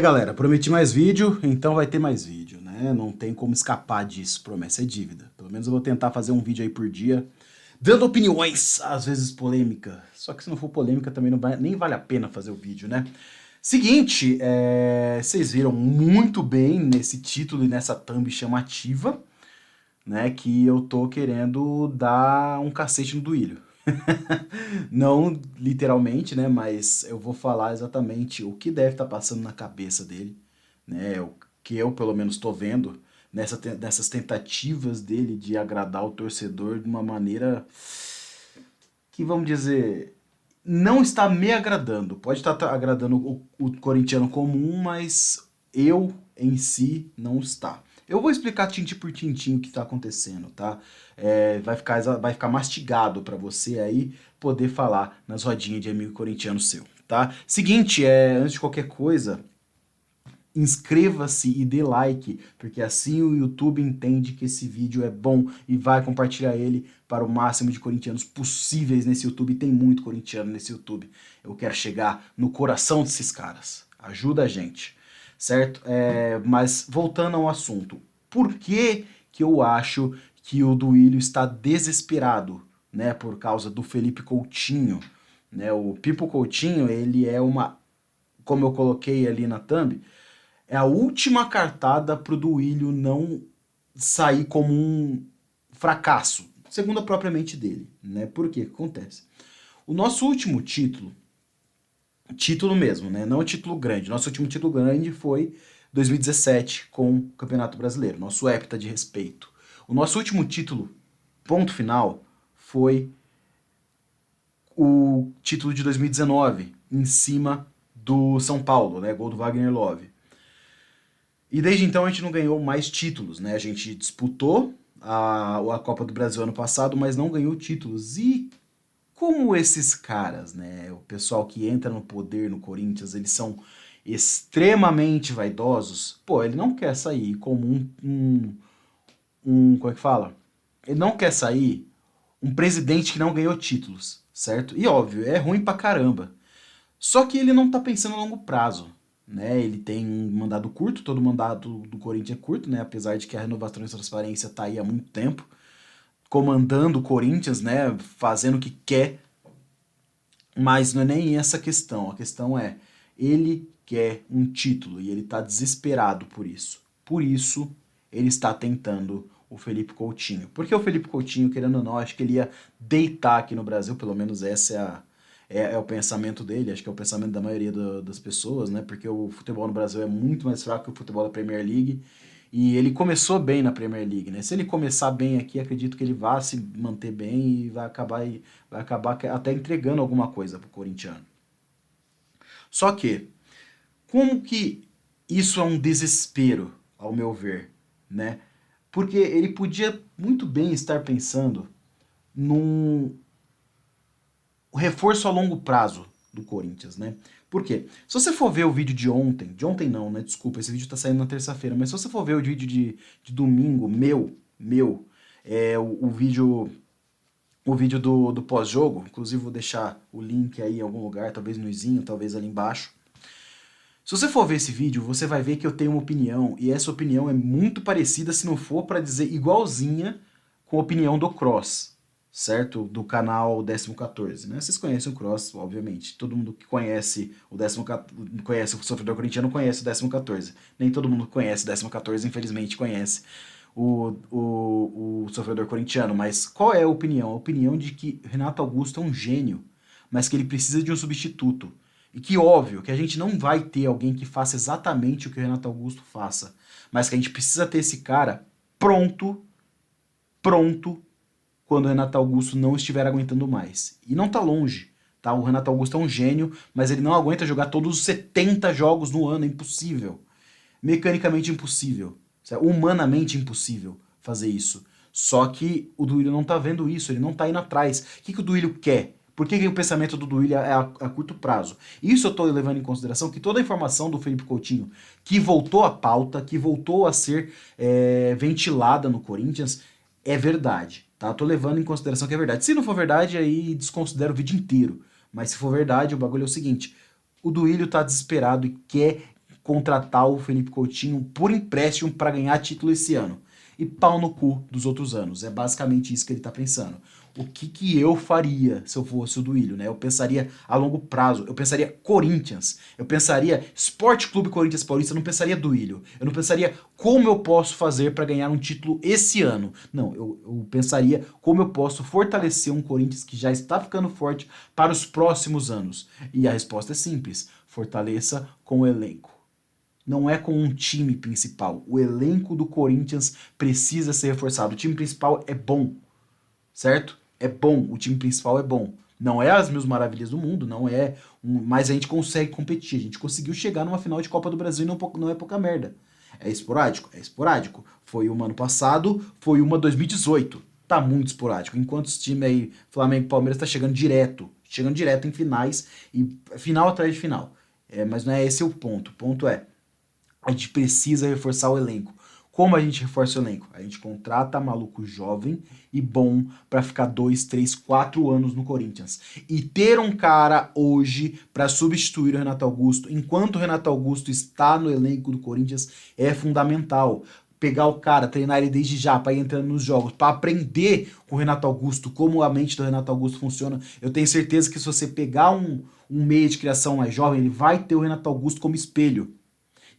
Galera, prometi mais vídeo, então vai ter mais vídeo, né? Não tem como escapar disso, promessa é dívida. Pelo menos eu vou tentar fazer um vídeo aí por dia, dando opiniões, às vezes polêmica. Só que se não for polêmica também nem vale a pena fazer o vídeo, né? Seguinte, vocês viram muito bem nesse título e nessa thumb chamativa, né? Que eu tô querendo dar um cacete no Duílio. Não literalmente, né? Mas eu vou falar exatamente o que deve estar passando na cabeça dele, né? O que eu, pelo menos, estou vendo nessas tentativas dele de agradar o torcedor de uma maneira que, vamos dizer, não está me agradando. Pode estar agradando o corintiano comum, mas eu em si não está. Eu vou explicar tintim por tintim o que está acontecendo, tá? Vai ficar mastigado para você aí poder falar nas rodinhas de amigo corintiano seu, tá? Seguinte, antes de qualquer coisa, inscreva-se e dê like, porque assim o YouTube entende que esse vídeo é bom e vai compartilhar ele para o máximo de corintianos possíveis nesse YouTube. Tem muito corintiano nesse YouTube. Eu quero chegar no coração desses caras. Ajuda a gente, certo? Mas voltando ao assunto, por que que eu acho que o Duílio está desesperado, né, por causa do Felipe Coutinho, né? O Pipo Coutinho, ele é uma, como eu coloquei ali na thumb, é a última cartada pro Duílio não sair como um fracasso, segundo a própria mente dele, né? Por quê? O que acontece? O nosso último título mesmo, né? Não título grande, nosso último título grande foi 2017 com o Campeonato Brasileiro, nosso hepta de respeito. O nosso último título, ponto final, foi o título de 2019, em cima do São Paulo, né? Gol do Wagner Love. E desde então a gente não ganhou mais títulos, né? A gente disputou a Copa do Brasil ano passado, mas não ganhou títulos. E como esses caras, né? O pessoal que entra no poder no Corinthians, eles são extremamente vaidosos. Pô, ele não quer sair como como é que fala? Ele não quer sair um presidente que não ganhou títulos, certo? E óbvio, é ruim pra caramba. Só que ele não tá pensando a longo prazo, né? Ele tem um mandado curto, todo mandado do Corinthians é curto, né? Apesar de que a renovação e transparência tá aí há muito tempo, comandando o Corinthians, né? Fazendo o que quer, mas não é nem essa a questão. A questão é, ele quer um título e ele tá desesperado por isso. Por isso, ele está tentando o Felipe Coutinho. Porque o Felipe Coutinho, querendo ou não, acho que ele ia deitar aqui no Brasil, pelo menos essa é o pensamento dele, acho que é o pensamento da maioria das pessoas, né? Porque o futebol no Brasil é muito mais fraco que o futebol da Premier League. E ele começou bem na Premier League, né? Se ele começar bem aqui, acredito que ele vai se manter bem e vai acabar até entregando alguma coisa pro corintiano. Só que, como que isso é um desespero, ao meu ver, né? Porque ele podia muito bem estar pensando num reforço a longo prazo do Corinthians, né? Por quê? Se você for ver o vídeo de ontem não, né? Desculpa, esse vídeo tá saindo na terça-feira, mas se você for ver o vídeo de domingo, o vídeo do pós-jogo, inclusive vou deixar o link aí em algum lugar, talvez no izinho, talvez ali embaixo. Se você for ver esse vídeo, você vai ver que eu tenho uma opinião, e essa opinião é muito parecida, se não for para dizer igualzinha, com a opinião do Cross, certo? Do canal 14, né? Vocês conhecem o Cross, obviamente. Todo mundo que conhece o 14, conhece o Sofredor Corintiano conhece o 14. Nem todo mundo que conhece o 14, infelizmente, conhece o Sofredor Corintiano. Mas qual é a opinião? A opinião de que Renato Augusto é um gênio, mas que ele precisa de um substituto. E que, óbvio, que a gente não vai ter alguém que faça exatamente o que o Renato Augusto faça, mas que a gente precisa ter esse cara pronto, quando o Renato Augusto não estiver aguentando mais. E não tá longe, tá? O Renato Augusto é um gênio, mas ele não aguenta jogar todos os 70 jogos no ano, é impossível. Mecanicamente impossível. Humanamente impossível fazer isso. Só que o Duílio não tá vendo isso, ele não tá indo atrás. O que o Duílio quer? Por que o pensamento do Duílio é a curto prazo? Isso eu estou levando em consideração que toda a informação do Felipe Coutinho, que voltou à pauta, que voltou a ser ventilada no Corinthians, é verdade. Tá? Tô levando em consideração que é verdade. Se não for verdade, aí desconsidero o vídeo inteiro. Mas se for verdade, o bagulho é o seguinte: o Duílio tá desesperado e quer contratar o Felipe Coutinho por empréstimo para ganhar título esse ano. E pau no cu dos outros anos. É basicamente isso que ele tá pensando. O que eu faria se eu fosse o Duílio, né? Eu pensaria a longo prazo, eu pensaria Corinthians, eu pensaria Esporte Clube Corinthians Paulista, eu não pensaria Duílio, eu não pensaria como eu posso fazer para ganhar um título esse ano. Não, eu pensaria como eu posso fortalecer um Corinthians que já está ficando forte para os próximos anos. E a resposta é simples, fortaleça com o elenco. Não é com um time principal. O elenco do Corinthians precisa ser reforçado. O time principal é bom, certo? É bom, o time principal é bom. Não é as mil maravilhas do mundo, não é. Mas a gente consegue competir. A gente conseguiu chegar numa final de Copa do Brasil e não é pouca merda. É esporádico? É esporádico. Foi uma ano passado, foi uma 2018. Tá muito esporádico. Enquanto os times aí, Flamengo e Palmeiras, tá chegando direto em finais e final atrás de final. Mas não é esse o ponto. O ponto é, a gente precisa reforçar o elenco. Como a gente reforça o elenco? A gente contrata maluco jovem e bom para ficar 2, 3, 4 anos no Corinthians. E ter um cara hoje para substituir o Renato Augusto, enquanto o Renato Augusto está no elenco do Corinthians, é fundamental. Pegar o cara, treinar ele desde já, para ir entrando nos jogos, para aprender com o Renato Augusto, como a mente do Renato Augusto funciona. Eu tenho certeza que se você pegar um meio de criação mais jovem, ele vai ter o Renato Augusto como espelho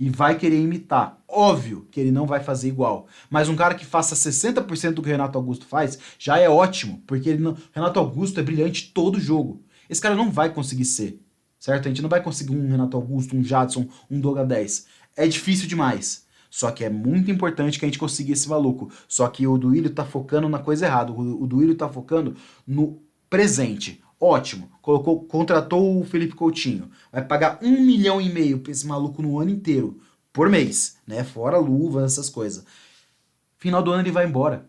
e vai querer imitar. Óbvio que ele não vai fazer igual, mas um cara que faça 60% do que o Renato Augusto faz já é ótimo, porque Renato Augusto é brilhante todo jogo. Esse cara não vai conseguir ser, certo? A gente não vai conseguir um Renato Augusto, um Jadson, um Doga 10. É difícil demais. Só que é muito importante que a gente consiga esse maluco. Só que o Duílio tá focando na coisa errada. O Duílio tá focando no presente. Ótimo. Contratou o Felipe Coutinho. Vai pagar 1,5 milhão pra esse maluco no ano inteiro. Por mês, né? Fora luva, essas coisas. Final do ano ele vai embora.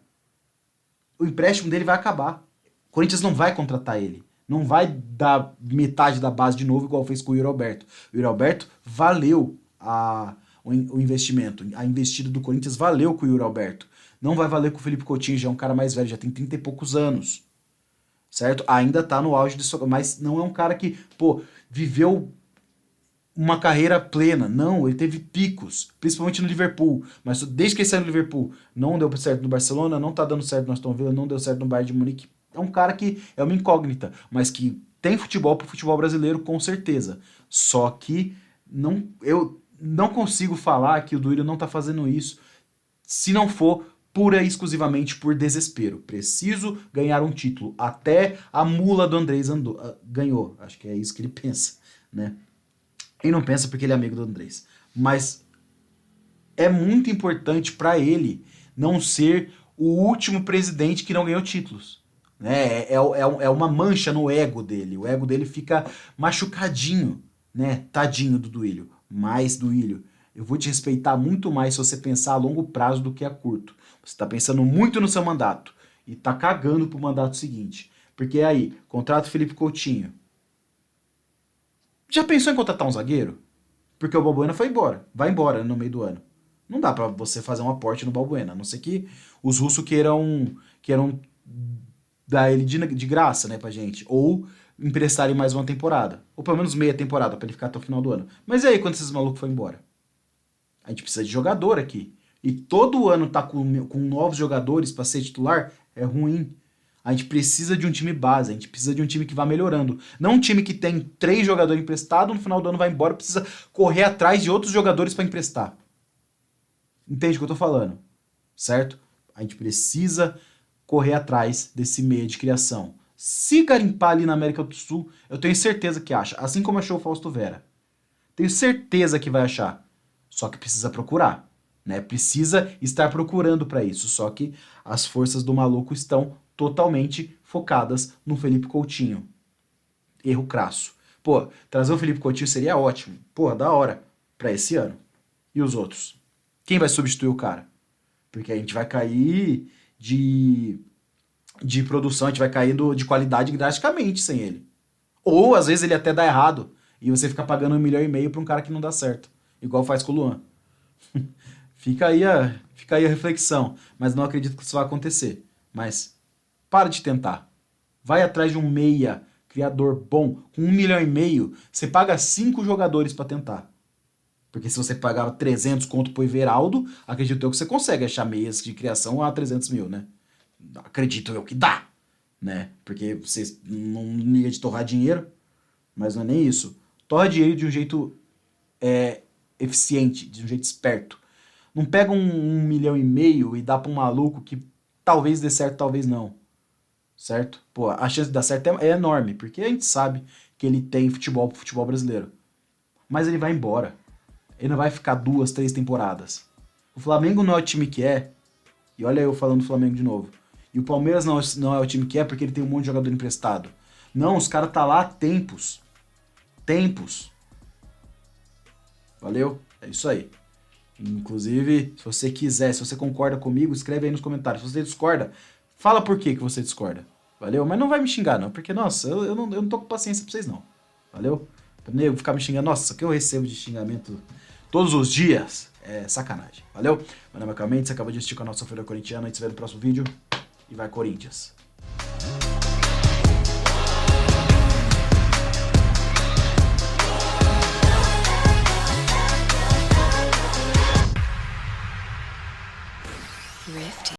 O empréstimo dele vai acabar. O Corinthians não vai contratar ele. Não vai dar metade da base de novo, igual fez com o Yuri Alberto. O Yuri Alberto valeu o investimento. A investida do Corinthians valeu com o Yuri Alberto. Não vai valer com o Felipe Coutinho, já é um cara mais velho, já tem 30 e poucos anos. Certo? Ainda tá no auge de sua... Mas não é um cara que, pô, viveu uma carreira plena. Não, ele teve picos, principalmente no Liverpool. Mas desde que ele saiu do Liverpool, não deu certo no Barcelona, não tá dando certo no Aston Villa, não deu certo no Bayern de Munique. É um cara que é uma incógnita, mas que tem futebol pro futebol brasileiro, com certeza. Só que eu não consigo falar que o Duílio não tá fazendo isso se não for pura e exclusivamente por desespero. Preciso ganhar um título. Até a mula do Andrés ganhou. Acho que é isso que ele pensa, né? Ele não pensa porque ele é amigo do Andrés. Mas é muito importante para ele não ser o último presidente que não ganhou títulos. Né? É uma mancha no ego dele. O ego dele fica machucadinho, né? Tadinho do Duílio. Mas, Duílio, eu vou te respeitar muito mais se você pensar a longo prazo do que a curto. Você está pensando muito no seu mandato e tá cagando pro mandato seguinte. Porque aí, contrata o Felipe Coutinho. Já pensou em contratar um zagueiro? Porque o Balbuena foi embora. Vai embora no meio do ano. Não dá pra você fazer um aporte no Balbuena, a não ser que os russos queiram dar ele de graça, né, pra gente. Ou emprestarem mais uma temporada. Ou pelo menos meia temporada, pra ele ficar até o final do ano. Mas e aí, quando esses malucos foram embora? A gente precisa de jogador aqui. E todo ano tá com novos jogadores para ser titular, é ruim. A gente precisa de um time base, a gente precisa de um time que vá melhorando. Não um time que tem 3 jogadores emprestados, no final do ano vai embora, precisa correr atrás de outros jogadores para emprestar. Entende o que eu tô falando? Certo? A gente precisa correr atrás desse meio de criação. Se garimpar ali na América do Sul, eu tenho certeza que acha. Assim como achou o Fausto Vera. Tenho certeza que vai achar. Só que precisa procurar. Né? Precisa estar procurando para isso. Só que as forças do maluco estão totalmente focadas no Felipe Coutinho. Erro crasso. Pô, trazer o Felipe Coutinho seria ótimo. Pô, da hora. Para esse ano. E os outros? Quem vai substituir o cara? Porque a gente vai cair de produção, a gente vai cair de qualidade drasticamente sem ele. Ou às vezes ele até dá errado e você fica pagando 1,5 milhão para um cara que não dá certo. Igual faz com o Luan. Fica aí a reflexão. Mas não acredito que isso vai acontecer. Mas para de tentar. Vai atrás de um meia, criador bom. Com 1,5 milhão, você paga 5 jogadores para tentar. Porque se você pagava 300 conto pro Everaldo, acredito eu que você consegue achar meias de criação a 300 mil, né? Acredito eu que dá, né? Porque você não liga de torrar dinheiro, mas não é nem isso. Torra dinheiro de um jeito eficiente, de um jeito esperto. Não pega 1,5 milhão e dá pra um maluco que talvez dê certo, talvez não. Certo? Pô, a chance de dar certo é enorme, porque a gente sabe que ele tem futebol pro futebol brasileiro. Mas ele vai embora. Ele não vai ficar 2, 3 temporadas. O Flamengo não é o time que é, e olha eu falando do Flamengo de novo. E o Palmeiras não é o time que é porque ele tem um monte de jogador emprestado. Não, os caras tá lá há tempos. Tempos. Valeu? É isso aí. Inclusive, se você quiser, se você concorda comigo, escreve aí nos comentários. Se você discorda, fala por que você discorda. Valeu? Mas não vai me xingar, não, porque, nossa, eu não tô com paciência pra vocês, não. Valeu? Pra nego ficar me xingando, nossa, o que eu recebo de xingamento todos os dias é sacanagem. Valeu? Meu nome é Clemente, você acabou de assistir com a nossa Folha Corintiana. A gente se vê no próximo vídeo. E vai, Corinthians!